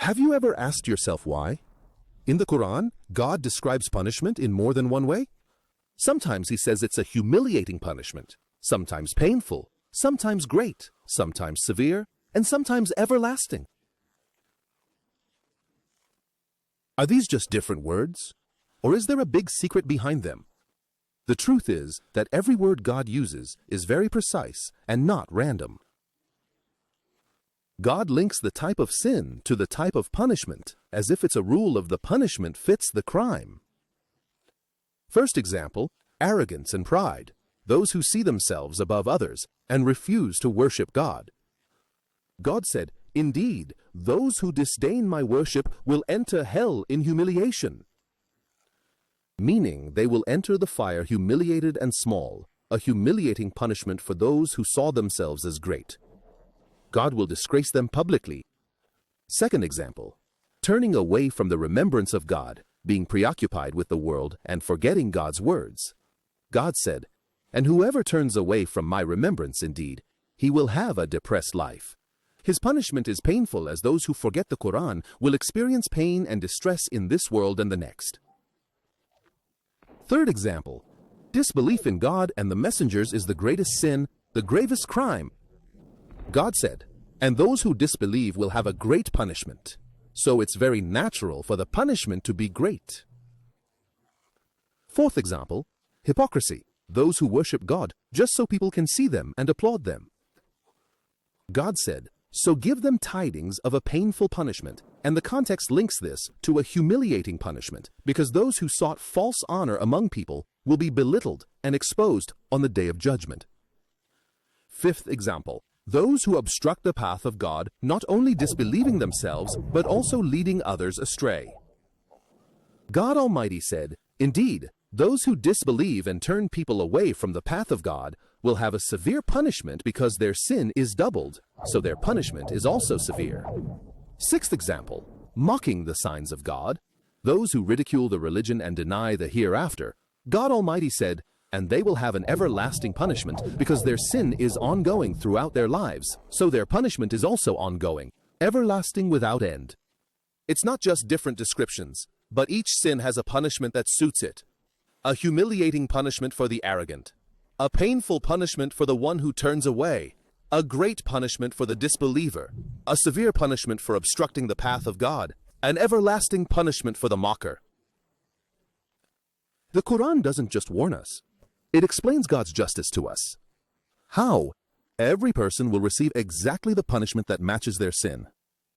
Have you ever asked yourself why? In the Qur'an, God describes punishment in more than one way. Sometimes he says it's a humiliating punishment, sometimes painful, sometimes great, sometimes severe, and sometimes everlasting. Are these just different words? Or is there a big secret behind them? The truth is that every word God uses is very precise and not random. God links the type of sin to the type of punishment, as if it's a rule of the punishment fits the crime. First example, arrogance and pride, those who see themselves above others and refuse to worship God. God said, "Indeed, those who disdain my worship will enter hell in humiliation." Meaning they will enter the fire humiliated and small, a humiliating punishment for those who saw themselves as great. God will disgrace them publicly. Second example, turning away from the remembrance of God, being preoccupied with the world and forgetting God's words. God said, "And whoever turns away from my remembrance, indeed, he will have a depressed life. His punishment is painful, as those who forget the Qur'an will experience pain and distress in this world and the next." Third example, disbelief in God and the messengers is the greatest sin, the gravest crime. God said, "And those who disbelieve will have a great punishment." So it's very natural for the punishment to be great. Fourth example, hypocrisy, those who worship God just so people can see them and applaud them. God said, "So give them tidings of a painful punishment," and the context links this to a humiliating punishment, because those who sought false honor among people will be belittled and exposed on the day of judgment. Fifth example, those who obstruct the path of God, not only disbelieving themselves, but also leading others astray. God Almighty said, "Indeed, those who disbelieve and turn people away from the path of God will have a severe punishment because their sin is doubled, so their punishment is also severe." Sixth example, mocking the signs of God, those who ridicule the religion and deny the hereafter. God Almighty said, "And they will have an everlasting punishment because their sin is ongoing throughout their lives, so their punishment is also ongoing, everlasting without end." It's not just different descriptions, but each sin has a punishment that suits it. A humiliating punishment for the arrogant, a painful punishment for the one who turns away, a great punishment for the disbeliever, a severe punishment for obstructing the path of God, an everlasting punishment for the mocker. The Quran doesn't just warn us, it explains God's justice to us. How? Every person will receive exactly the punishment that matches their sin.